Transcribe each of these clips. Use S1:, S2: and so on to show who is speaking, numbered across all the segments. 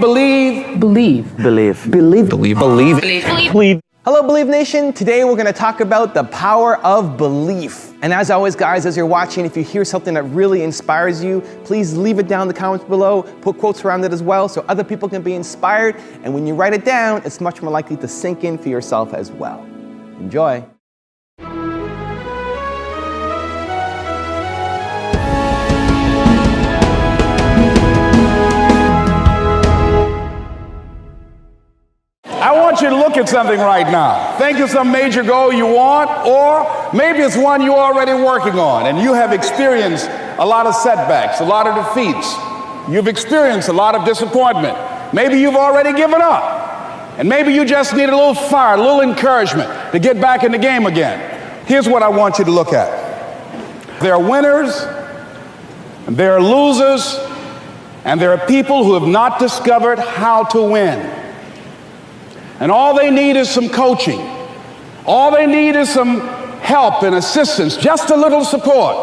S1: believe.
S2: Believe.
S3: Believe.
S4: Believe.
S3: Believe.
S4: Believe.
S3: Believe.
S4: Hello, Believe Nation. Today we're going to talk about the power of belief. And as always, guys, as you're watching, if you hear something that really inspires you, please leave it down in the comments below. Put quotes around it as well so other people can be inspired. And when you write it down, it's much more likely to sink in for yourself as well. Enjoy.
S1: I want you to look at something right now. Think of some major goal you want, or maybe it's one you're already working on and you have experienced a lot of setbacks, a lot of defeats. You've experienced a lot of disappointment. Maybe you've already given up. And maybe you just need a little fire, a little encouragement to get back in the game again. Here's what I want you to look at. There are winners, and there are losers, and there are people who have not discovered how to win. And all they need is some coaching. All they need is some help and assistance, just a little support.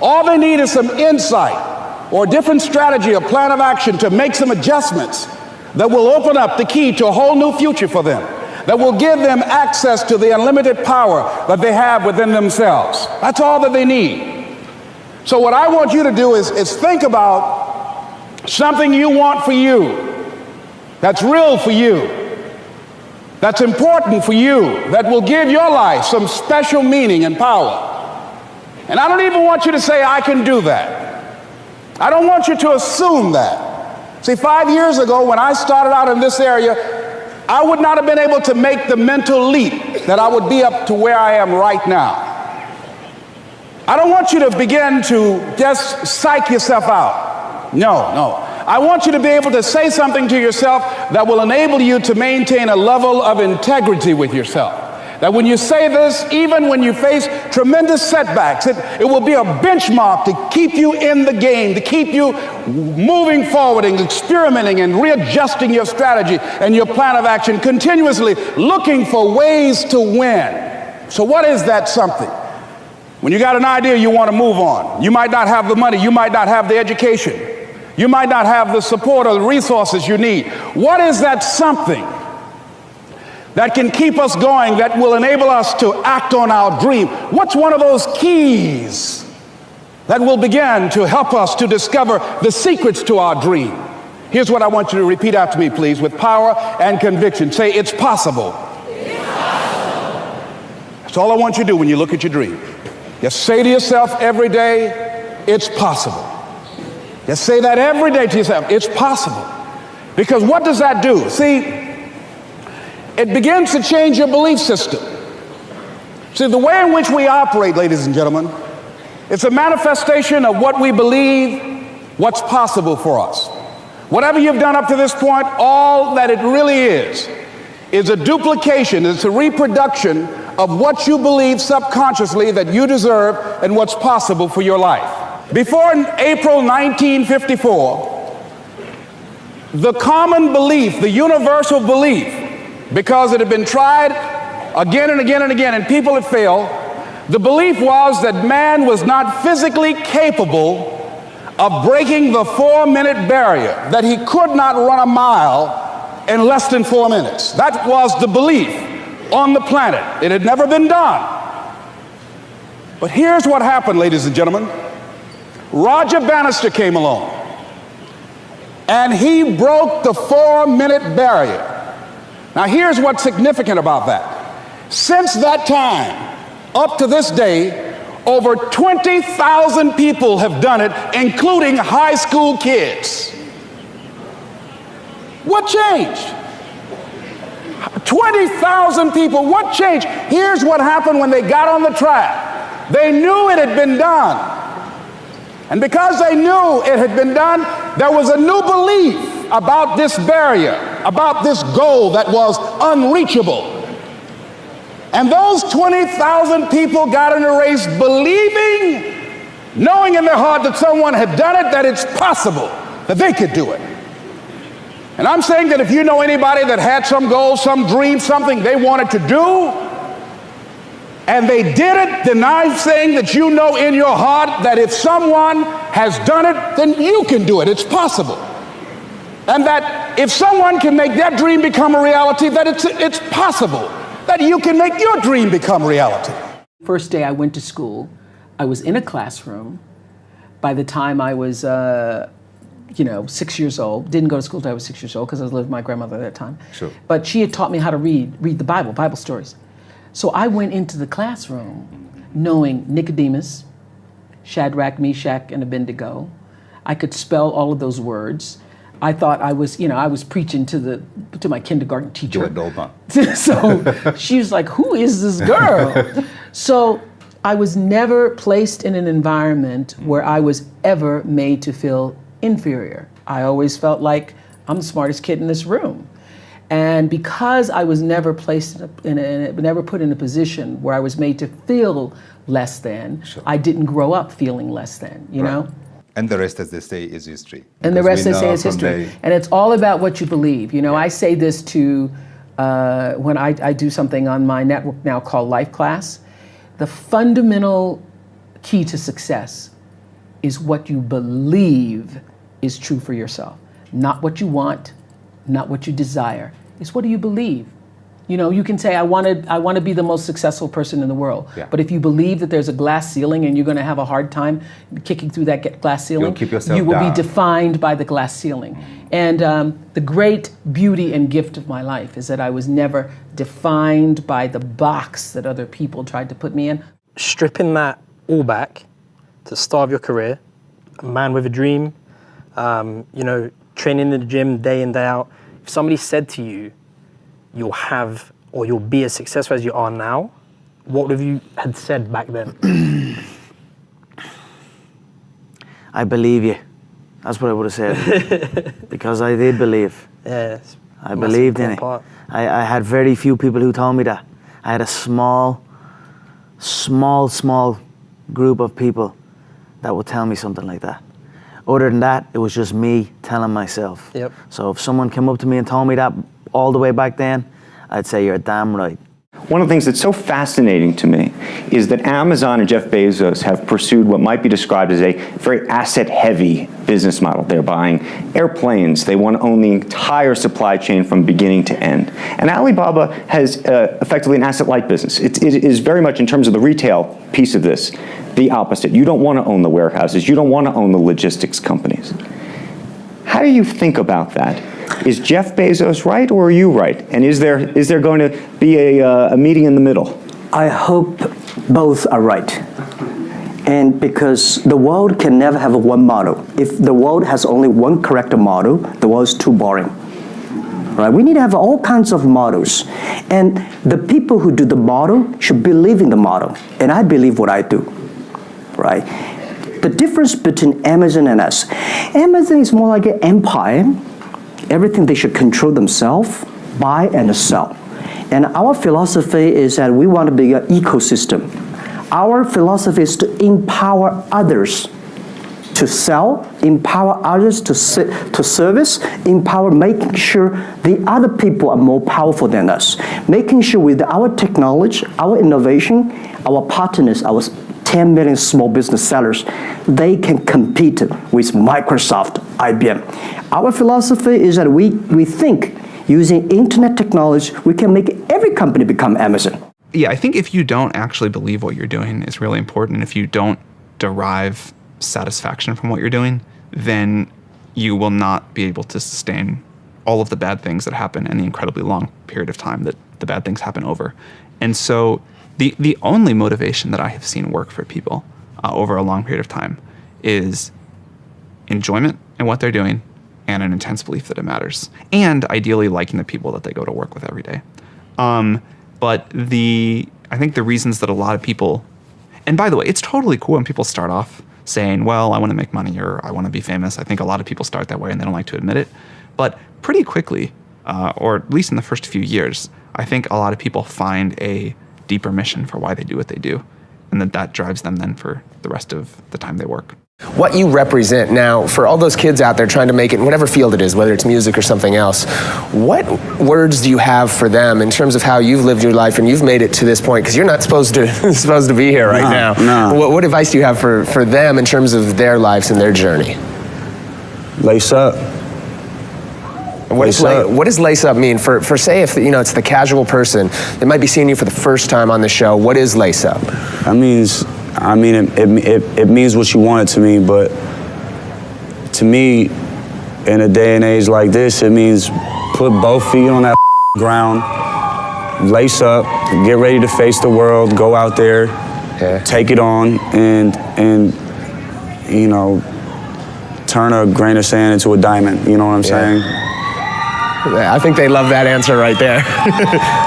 S1: All they need is some insight or a different strategy, a plan of action to make some adjustments that will open up the key to a whole new future for them, that will give them access to the unlimited power that they have within themselves. That's all that they need. So what I want you to do is think about something you want for you, that's real for you, that's important for you, that will give your life some special meaning and power. And I don't even want you to say, I can do that. I don't want you to assume that. See, 5 years ago when I started out in this area, I would not have been able to make the mental leap that I would be up to where I am right now. I don't want you to begin to just psych yourself out. No. I want you to be able to say something to yourself that will enable you to maintain a level of integrity with yourself. That when you say this, even when you face tremendous setbacks, it will be a benchmark to keep you in the game, to keep you moving forward and experimenting and readjusting your strategy and your plan of action, continuously looking for ways to win. So what is that something? When you got an idea you want to move on, you might not have the money, you might not have the education, you might not have the support or the resources you need. What is that something that can keep us going, that will enable us to act on our dream? What's one of those keys that will begin to help us to discover the secrets to our dream? Here's what I want you to repeat after me, please, with power and conviction. Say, it's possible. It's possible. That's all I want you to do when you look at your dream. Just say to yourself every day, it's possible. Just say that every day to yourself, it's possible. Because what does that do? See, it begins to change your belief system. See, the way in which we operate, ladies and gentlemen, it's a manifestation of what we believe, what's possible for us. Whatever you've done up to this point, all that it really is a duplication, it's a reproduction of what you believe subconsciously that you deserve and what's possible for your life. Before April 1954, the common belief, the universal belief, because it had been tried again and again and again and people had failed, the belief was that man was not physically capable of breaking the 4-minute barrier, that he could not run a mile in less than 4 minutes. That was the belief on the planet. It had never been done. But here's what happened, ladies and gentlemen. Roger Bannister came along, and he broke the 4-minute barrier. Now, here's what's significant about that. Since that time, up to this day, over 20,000 people have done it, including high school kids. What changed? 20,000 people, what changed? Here's what happened when they got on the track. They knew it had been done. And because they knew it had been done, there was a new belief about this barrier, about this goal that was unreachable. And those 20,000 people got in a race believing, knowing in their heart that someone had done it, that it's possible, that they could do it. And I'm saying that if you know anybody that had some goal, some dream, something they wanted to do, and they did it, then I'm saying that you know in your heart that if someone has done it, then you can do it. It's possible. And that if someone can make their dream become a reality, that it's possible that you can make your dream become reality.
S2: First day I went to school, I was in a classroom. By the time I was, 6 years old, didn't go to school until I was 6 years old because I was living with my grandmother at that time.
S1: Sure.
S2: But she had taught me how to read the Bible stories. So I went into the classroom knowing Nicodemus, Shadrach, Meshach, and Abednego. I could spell all of those words. I thought I was preaching to my kindergarten teacher. So she was like, "Who is this girl?" So I was never placed in an environment where I was ever made to feel inferior. I always felt like I'm the smartest kid in this room. And because I was never placed never put in a position where I was made to feel less than,
S3: Sure.
S2: I didn't grow up feeling less than, you know?
S3: And the rest, as they say, is history.
S2: And the rest, they say, is
S3: from
S2: history. And it's all about what you believe. You know, I say this to, when I do something on my network now called Life Class, the fundamental key to success is what you believe is true for yourself. Not what you want, not what you desire. It's what do you believe? You know, you can say, I want to be the most successful person in the world.
S3: Yeah.
S2: But if you believe that there's a glass ceiling and you're going to have a hard time kicking through that glass ceiling,
S3: keep yourself
S2: you will
S3: down.
S2: be defined by the glass ceiling. And the great beauty and gift of my life is that I was never defined by the box that other people tried to put me in.
S5: Stripping that all back to the start of your career, a man with a dream, training in the gym day in, day out. If somebody said to you, you'll have or you'll be as successful as you are now, what would you had said back then?
S6: I believe you. That's what I would have said. Because I did believe.
S5: Yes.
S6: I believed in it. I had very few people who told me that. I had a small group of people that would tell me something like that. Other than that, it was just me telling myself.
S5: Yep.
S6: So if someone came up to me and told me that all the way back then, I'd say you're damn right.
S7: One of the things that's so fascinating to me is that Amazon and Jeff Bezos have pursued what might be described as a very asset-heavy business model. They're buying airplanes. They want to own the entire supply chain from beginning to end. And Alibaba has effectively an asset-light business. It is very much, in terms of the retail piece of this, the opposite. You don't want to own the warehouses. You don't want to own the logistics companies. How do you think about that? Is Jeff Bezos right, or are you right? And is there going to be a meeting in the middle?
S8: I hope both are right. And because the world can never have one model. If the world has only one correct model, the world's too boring. Right? We need to have all kinds of models. And the people who do the model should believe in the model. And I believe what I do. Right? The difference between Amazon and us. Amazon is more like an empire. Everything they should control themselves, buy and sell. And our philosophy is that we want to be an ecosystem. Our philosophy is to empower others to sell, empower others to service, empower making sure the other people are more powerful than us. Making sure with our technology, our innovation, our partners, our 10 million small business sellers, they can compete with Microsoft, IBM. Our philosophy is that we think using internet technology, we can make every company become Amazon.
S9: Yeah, I think if you don't actually believe what you're doing is really important. If you don't derive satisfaction from what you're doing, then you will not be able to sustain all of the bad things that happen in the incredibly long period of time that the bad things happen over. And so the only motivation that I have seen work for people over a long period of time is enjoyment in what they're doing and an intense belief that it matters. And ideally liking the people that they go to work with every day. But I think the reasons that a lot of people, and by the way, it's totally cool when people start off saying, well, I want to make money or I want to be famous. I think a lot of people start that way and they don't like to admit it. But pretty quickly, or at least in the first few years, I think a lot of people find a deeper mission for why they do what they do. And that drives them then for the rest of the time they work.
S10: What you represent now, for all those kids out there trying to make it in whatever field it is, whether it's music or something else, what words do you have for them in terms of how you've lived your life and you've made it to this point? Because you're not supposed to be here right now.
S6: No.
S10: What advice do you have for them in terms of their lives and their journey?
S8: Lace up.
S10: What does lace up mean? For say if it's the casual person that might be seeing you for the first time on the show, what is lace up?
S11: That means, it means what you want it to mean, but to me, in a day and age like this, it means put both feet on that ground, lace up, get ready to face the world, go out there, take it on, and turn a grain of sand into a diamond. You know what I'm saying?
S10: I think they love that answer right there.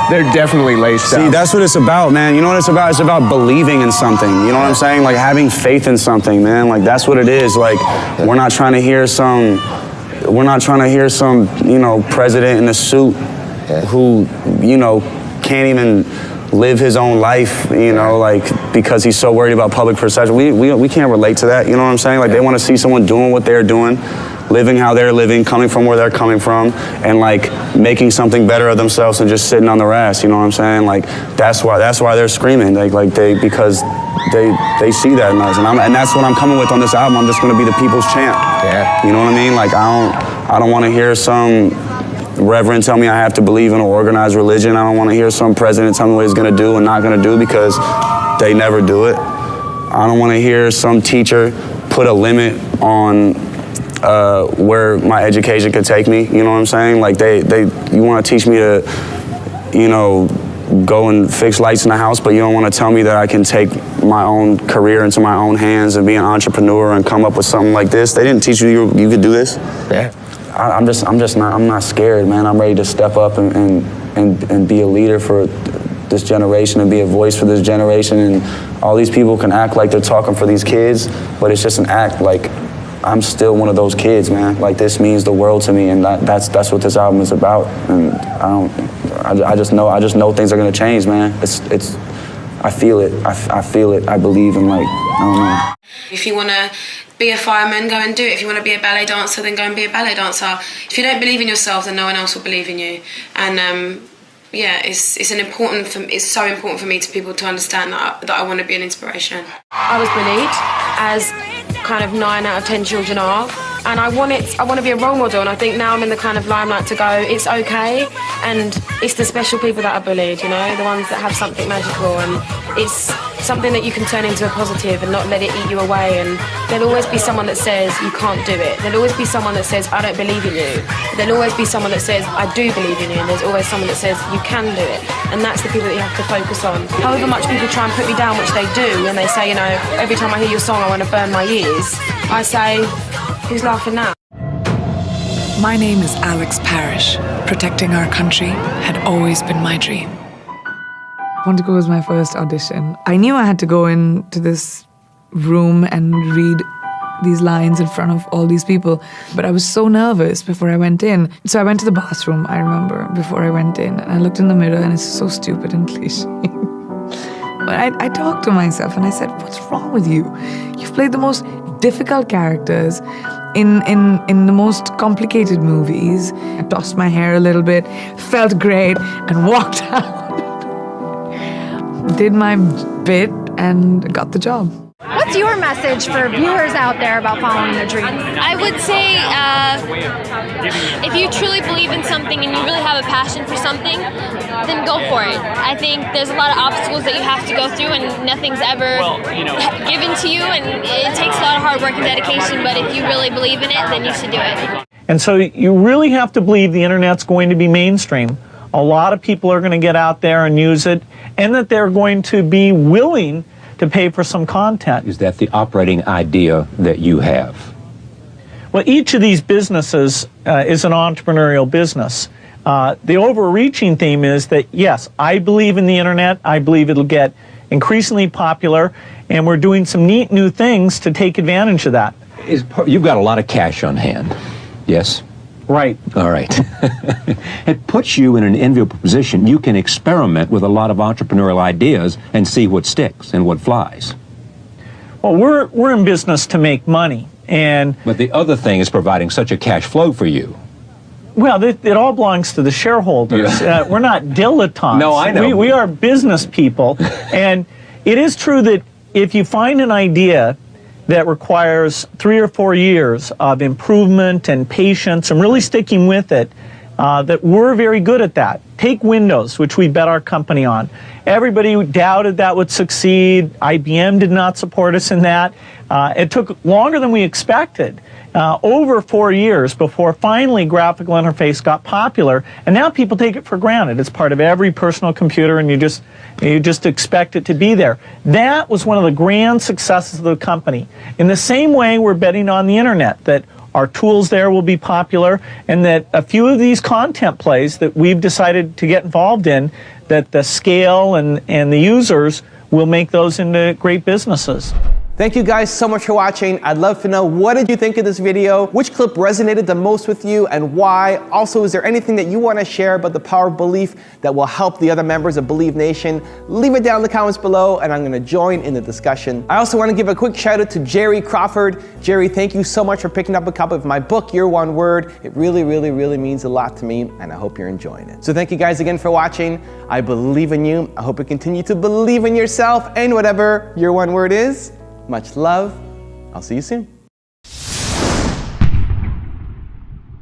S10: They're definitely laced up.
S11: See, that's what it's about, man. You know what it's about? It's about believing in something. You know what I'm saying? Like having faith in something, man. Like that's what it is. Like we're not trying to hear some president in a suit who, can't even live his own life, because he's so worried about public perception. We can't relate to that, you know what I'm saying? Like they want to see someone doing what they're doing, living how they're living, coming from where they're coming from, and like making something better of themselves and just sitting on their ass, you know what I'm saying? Like that's why they're screaming, because they see that in us, and that's what I'm coming with on this album. I'm just gonna be the people's champ. Yeah. You know what I mean? Like I don't want to hear some reverend tell me I have to believe in an organized religion. I don't want to hear some president tell me what he's going to do and not going to do, because they never do it. I don't want to hear some teacher put a limit on where my education could take me. You know what I'm saying? Like you want to teach me to, go and fix lights in the house, but you don't want to tell me that I can take my own career into my own hands and be an entrepreneur and come up with something like this. They didn't teach you could do this. Yeah. I'm not scared, man. I'm ready to step up and be a leader for this generation and be a voice for this generation. And all these people can act like they're talking for these kids, but it's just an act. Like I'm still one of those kids, man. Like this means the world to me, and that's what this album is about. And I just know things are gonna change, man. I feel it. I feel it. I believe in, like, I don't know.
S12: If you want to be a fireman, go and do it. If you want to be a ballet dancer, then go and be a ballet dancer. If you don't believe in yourself, then no one else will believe in you. And it's so important for me to people to understand that I want to be an inspiration. I was bullied, as kind of 9 out of 10 children are, and I want to be a role model. And I think now I'm in the kind of limelight to go, it's okay, and it's the special people that are bullied, the ones that have something magical, and it's something that you can turn into a positive and not let it eat you away. And there'll always be someone that says you can't do it. There'll always be someone that says I don't believe in you. There'll always be someone that says I do believe in you, and there's always someone that says you can do it. And that's the people that you have to focus on. However much people try and put me down, which they do, and they say, every time I hear your song I want to burn my ears, I say, who's laughing now?
S13: My name is Alex Parrish. Protecting our country had always been my dream.
S14: Quantico was my first audition. I knew I had to go into this room and read these lines in front of all these people, but I was so nervous before I went in. So I went to the bathroom, I remember, before I went in, and I looked in the mirror, and it's so stupid and cliche. But I talked to myself and I said, what's wrong with you? You've played the most difficult characters in the most complicated movies. I tossed my hair a little bit, felt great, and walked out. Did my bit and got the job.
S15: What's your message for viewers out there about following their dreams?
S16: I would say if you truly believe in something and you really have a passion for something, then go for it. I think there's a lot of obstacles that you have to go through, and nothing's ever given to you, and it takes a lot of hard work and dedication, but if you really believe in it, then you should do it.
S17: And so you really have to believe the internet's going to be mainstream. A lot of people are going to get out there and use it, and that they're going to be willing to pay for some content.
S18: Is that the operating idea that you have?
S17: Well, each of these businesses is an entrepreneurial business. The overreaching theme is that, yes, I believe in the internet. I believe it'll get increasingly popular, and we're doing some neat new things to take advantage of that.
S18: You've got a lot of cash on hand, yes?
S17: Right.
S18: All right. It puts you in an enviable position. You can experiment with a lot of entrepreneurial ideas and see what sticks and what flies.
S17: Well, we're in business to make money,
S18: but the other thing is providing such a cash flow for you.
S17: Well, it all belongs to the shareholders. Yeah. We're not dilettantes.
S18: No, I know.
S17: We are business people, and it is true that if you find an idea that requires 3 or 4 years of improvement and patience and really sticking with it, that we're very good at that. Take Windows, which we bet our company on. Everybody doubted that would succeed. IBM did not support us in that. It took longer than we expected, over 4 years before finally graphical interface got popular, and now people take it for granted. It's part of every personal computer, and you just expect it to be there. That was one of the grand successes of the company. In the same way, we're betting on the internet, that our tools there will be popular, and that a few of these content plays that we've decided to get involved in, that the scale and the users will make those into great businesses.
S4: Thank you guys so much for watching. I'd love to know, what did you think of this video? Which clip resonated the most with you and why? Also, is there anything that you want to share about the power of belief that will help the other members of Believe Nation? Leave it down in the comments below and I'm going to join in the discussion. I also want to give a quick shout out to Jerry Crawford. Jerry, thank you so much for picking up a copy of my book, Your One Word. It really, really, really means a lot to me, and I hope you're enjoying it. So thank you guys again for watching. I believe in you. I hope you continue to believe in yourself and whatever your one word is. Much love. I'll see you soon.